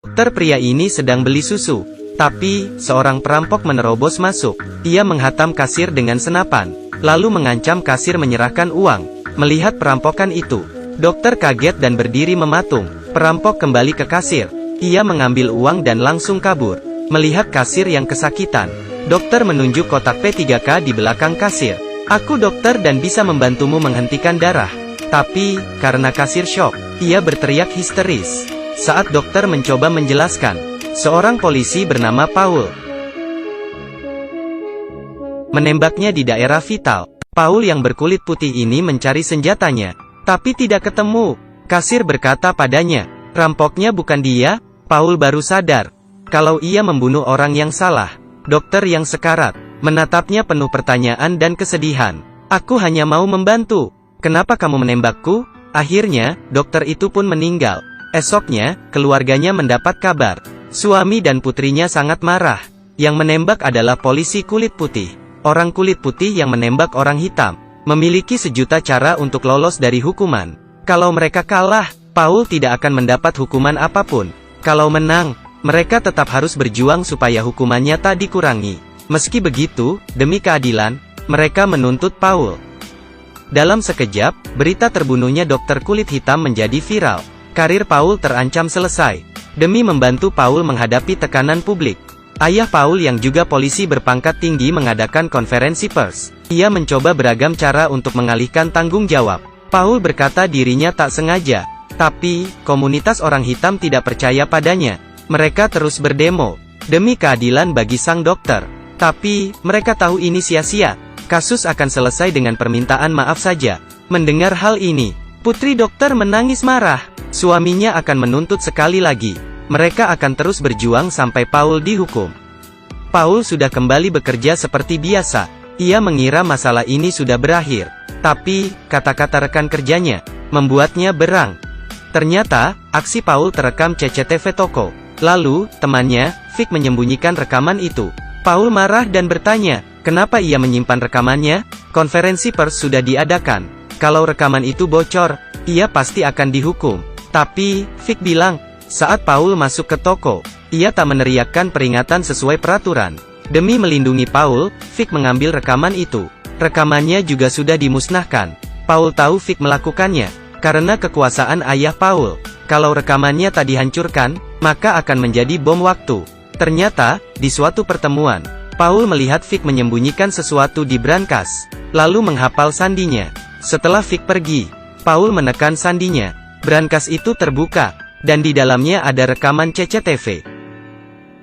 Dokter pria ini sedang beli susu. Tapi, seorang perampok menerobos masuk. Ia menghantam kasir dengan senapan, lalu mengancam kasir menyerahkan uang. Melihat perampokan itu, dokter kaget dan berdiri mematung. Perampok kembali ke kasir. Ia mengambil uang dan langsung kabur. Melihat kasir yang kesakitan, dokter menunjuk kotak P3K di belakang kasir. "Aku dokter dan bisa membantumu menghentikan darah." Tapi, karena kasir syok, ia berteriak histeris. Saat dokter mencoba menjelaskan, seorang polisi bernama Paul menembaknya di daerah vital. Paul yang berkulit putih ini mencari senjatanya, tapi tidak ketemu. Kasir berkata padanya, "Rampoknya bukan dia." Paul baru sadar kalau ia membunuh orang yang salah. Dokter yang sekarat menatapnya penuh pertanyaan dan kesedihan. "Aku hanya mau membantu. Kenapa kamu menembakku?" Akhirnya, dokter itu pun meninggal. Esoknya, keluarganya mendapat kabar. Suami dan putrinya sangat marah. Yang menembak adalah polisi kulit putih. Orang kulit putih yang menembak orang hitam memiliki sejuta cara untuk lolos dari hukuman. Kalau mereka kalah, Paul tidak akan mendapat hukuman apapun. Kalau menang, mereka tetap harus berjuang supaya hukumannya tak dikurangi. Meski begitu, demi keadilan, mereka menuntut Paul. Dalam sekejap, berita terbunuhnya dokter kulit hitam menjadi viral. Karir Paul terancam selesai. Demi membantu Paul menghadapi tekanan publik, ayah Paul yang juga polisi berpangkat tinggi mengadakan konferensi pers. Ia mencoba beragam cara untuk mengalihkan tanggung jawab. Paul berkata dirinya tak sengaja. Tapi, komunitas orang hitam tidak percaya padanya. Mereka terus berdemo demi keadilan bagi sang dokter. Tapi, mereka tahu ini sia-sia. Kasus akan selesai dengan permintaan maaf saja. Mendengar hal ini, putri dokter menangis marah. Suaminya akan menuntut sekali lagi. Mereka akan terus berjuang sampai Paul dihukum. Paul sudah kembali bekerja seperti biasa. Ia mengira masalah ini sudah berakhir. Tapi, kata-kata rekan kerjanya membuatnya berang. Ternyata, aksi Paul terekam CCTV toko. Lalu, temannya, Vic menyembunyikan rekaman itu. Paul marah dan bertanya, kenapa ia menyimpan rekamannya? Konferensi pers sudah diadakan. Kalau rekaman itu bocor, ia pasti akan dihukum. Tapi, Vic bilang, saat Paul masuk ke toko, ia tak meneriakkan peringatan sesuai peraturan. Demi melindungi Paul, Vic mengambil rekaman itu. Rekamannya juga sudah dimusnahkan. Paul tahu Vic melakukannya karena kekuasaan ayah Paul. Kalau rekamannya tak dihancurkan, maka akan menjadi bom waktu. Ternyata, di suatu pertemuan, Paul melihat Vic menyembunyikan sesuatu di brankas, lalu menghafal sandinya. Setelah Vic pergi, Paul menekan sandinya. Brankas itu terbuka, dan di dalamnya ada rekaman CCTV.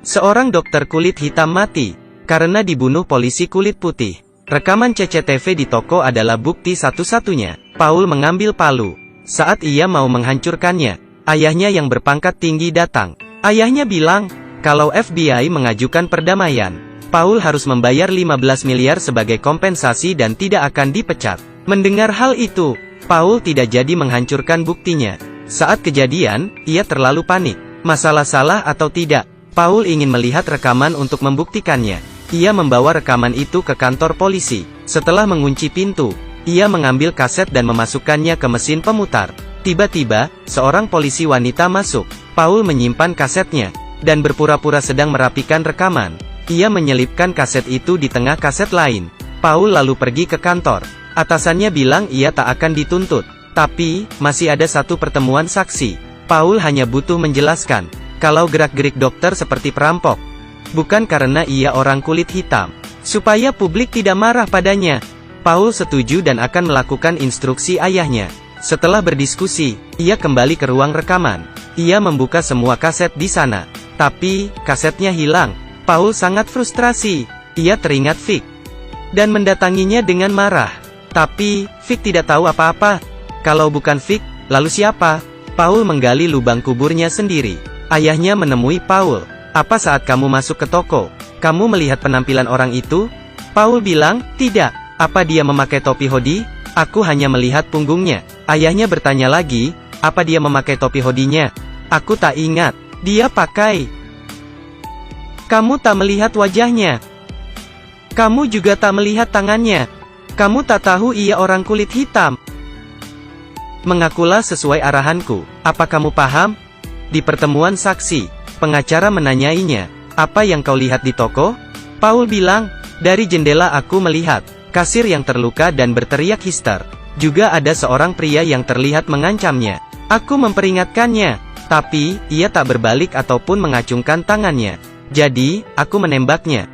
Seorang dokter kulit hitam mati karena dibunuh polisi kulit putih. Rekaman CCTV di toko adalah bukti satu-satunya. Paul mengambil palu. Saat ia mau menghancurkannya, ayahnya yang berpangkat tinggi datang. Ayahnya bilang, kalau FBI mengajukan perdamaian, Paul harus membayar 15 miliar sebagai kompensasi dan tidak akan dipecat. Mendengar hal itu, Paul tidak jadi menghancurkan buktinya. Saat kejadian, ia terlalu panik. Masalah salah atau tidak, Paul ingin melihat rekaman untuk membuktikannya. Ia membawa rekaman itu ke kantor polisi. Setelah mengunci pintu, ia mengambil kaset dan memasukkannya ke mesin pemutar. Tiba-tiba, seorang polisi wanita masuk. Paul menyimpan kasetnya, dan berpura-pura sedang merapikan rekaman. Ia menyelipkan kaset itu di tengah kaset lain. Paul lalu pergi ke kantor. Atasannya bilang ia tak akan dituntut. Tapi, masih ada satu pertemuan saksi. Paul hanya butuh menjelaskan, kalau gerak-gerik dokter seperti perampok. Bukan karena ia orang kulit hitam. Supaya publik tidak marah padanya. Paul setuju dan akan melakukan instruksi ayahnya. Setelah berdiskusi, ia kembali ke ruang rekaman. Ia membuka semua kaset di sana. Tapi, kasetnya hilang. Paul sangat frustrasi. Ia teringat Vic dan mendatanginya dengan marah. Tapi, Vic tidak tahu apa-apa. Kalau bukan Vic, lalu siapa? Paul menggali lubang kuburnya sendiri. Ayahnya menemui Paul. Apa saat kamu masuk ke toko, kamu melihat penampilan orang itu? Paul bilang, tidak. Apa dia memakai topi hoodie? Aku hanya melihat punggungnya. Ayahnya bertanya lagi, apa dia memakai topi hoodie-nya? Aku tak ingat. Dia pakai. Kamu tak melihat wajahnya. Kamu juga tak melihat tangannya. Kamu tak tahu ia orang kulit hitam. Mengakulah sesuai arahanku. Apa kamu paham? Di pertemuan saksi, pengacara menanyainya, "Apa yang kau lihat di toko?" Paul bilang, "Dari jendela aku melihat kasir yang terluka dan berteriak hister. Juga ada seorang pria yang terlihat mengancamnya. Aku memperingatkannya, tapi ia tak berbalik ataupun mengacungkan tangannya. Jadi, aku menembaknya."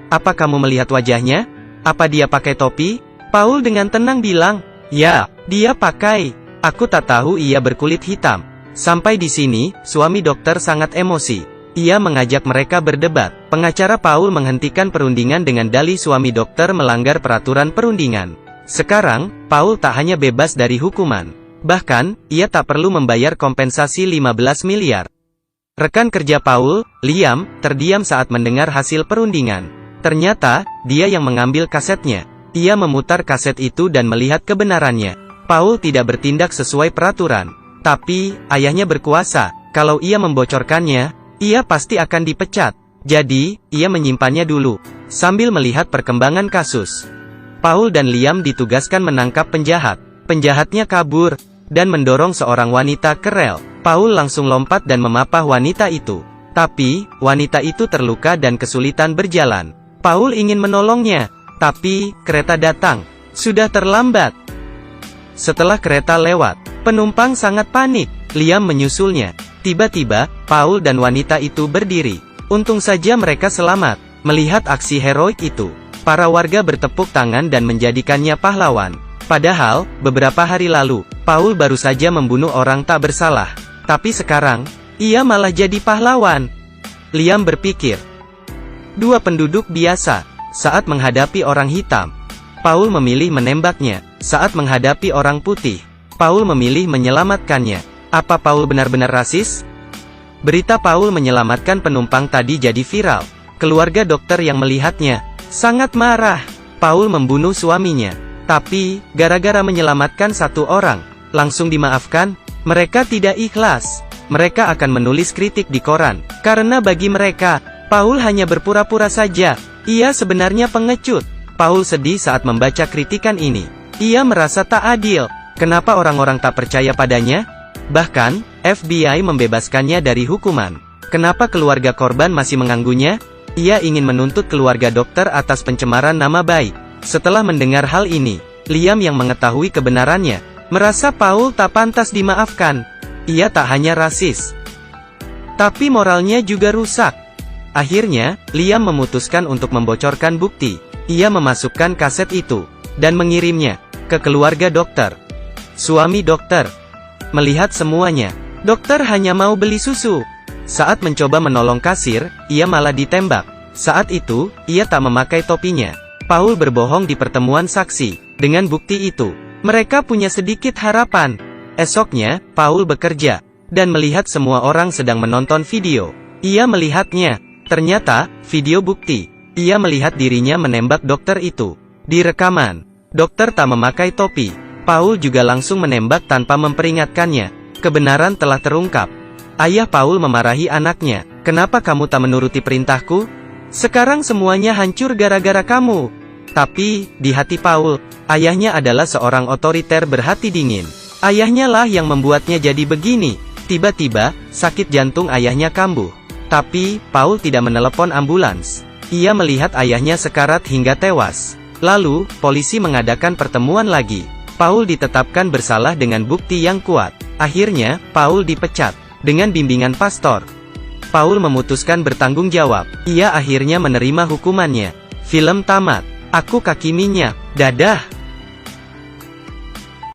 "Apa kamu melihat wajahnya? Apa dia pakai topi?" Paul dengan tenang bilang, "Ya, dia pakai. Aku tak tahu ia berkulit hitam." Sampai di sini, suami dokter sangat emosi. Ia mengajak mereka berdebat. Pengacara Paul menghentikan perundingan dengan dalih suami dokter melanggar peraturan perundingan. Sekarang, Paul tak hanya bebas dari hukuman. Bahkan, ia tak perlu membayar kompensasi 15 miliar. Rekan kerja Paul, Liam, terdiam saat mendengar hasil perundingan. Ternyata, dia yang mengambil kasetnya. Ia memutar kaset itu dan melihat kebenarannya. Paul tidak bertindak sesuai peraturan. Tapi, ayahnya berkuasa. Kalau ia membocorkannya, ia pasti akan dipecat. Jadi, ia menyimpannya dulu, sambil melihat perkembangan kasus. Paul dan Liam ditugaskan menangkap penjahat. Penjahatnya kabur, dan mendorong seorang wanita ke rel. Paul langsung lompat dan memapah wanita itu. Tapi, wanita itu terluka dan kesulitan berjalan. Paul ingin menolongnya, tapi, kereta datang. Sudah terlambat. Setelah kereta lewat, penumpang sangat panik. Liam menyusulnya. Tiba-tiba, Paul dan wanita itu berdiri. Untung saja mereka selamat. Melihat aksi heroik itu, para warga bertepuk tangan dan menjadikannya pahlawan. Padahal, beberapa hari lalu, Paul baru saja membunuh orang tak bersalah. Tapi sekarang, ia malah jadi pahlawan. Liam berpikir. Dua penduduk biasa, saat menghadapi orang hitam. Paul memilih menembaknya. Saat menghadapi orang putih, Paul memilih menyelamatkannya. Apa Paul benar-benar rasis? Berita Paul menyelamatkan penumpang tadi jadi viral. Keluarga dokter yang melihatnya sangat marah. Paul membunuh suaminya. Tapi, gara-gara menyelamatkan satu orang, langsung dimaafkan? Mereka tidak ikhlas. Mereka akan menulis kritik di koran. Karena bagi mereka, Paul hanya berpura-pura saja. Ia sebenarnya pengecut. Paul sedih saat membaca kritikan ini. Ia merasa tak adil. Kenapa orang-orang tak percaya padanya? Bahkan, FBI membebaskannya dari hukuman. Kenapa keluarga korban masih mengganggunya? Ia ingin menuntut keluarga dokter atas pencemaran nama baik. Setelah mendengar hal ini, Liam yang mengetahui kebenarannya, merasa Paul tak pantas dimaafkan. Ia tak hanya rasis, tapi moralnya juga rusak. Akhirnya, Liam memutuskan untuk membocorkan bukti. Ia memasukkan kaset itu, dan mengirimnya ke keluarga dokter. Suami dokter melihat semuanya. Dokter hanya mau beli susu. Saat mencoba menolong kasir, ia malah ditembak. Saat itu, ia tak memakai topinya. Paul berbohong di pertemuan saksi. Dengan bukti itu, mereka punya sedikit harapan. Esoknya, Paul bekerja, dan melihat semua orang sedang menonton video. Ia melihatnya. Ternyata, video bukti. Ia melihat dirinya menembak dokter itu. Di rekaman, dokter tak memakai topi. Paul juga langsung menembak tanpa memperingatkannya. Kebenaran telah terungkap. Ayah Paul memarahi anaknya. "Kenapa kamu tak menuruti perintahku? Sekarang semuanya hancur gara-gara kamu." Tapi, di hati Paul, ayahnya adalah seorang otoriter berhati dingin. Ayahnya lah yang membuatnya jadi begini. Tiba-tiba, sakit jantung ayahnya kambuh. Tapi, Paul tidak menelepon ambulans. Ia melihat ayahnya sekarat hingga tewas. Lalu, polisi mengadakan pertemuan lagi. Paul ditetapkan bersalah dengan bukti yang kuat. Akhirnya, Paul dipecat. Dengan bimbingan pastor, Paul memutuskan bertanggung jawab. Ia akhirnya menerima hukumannya. Film tamat. Aku kaki minyak. Dadah.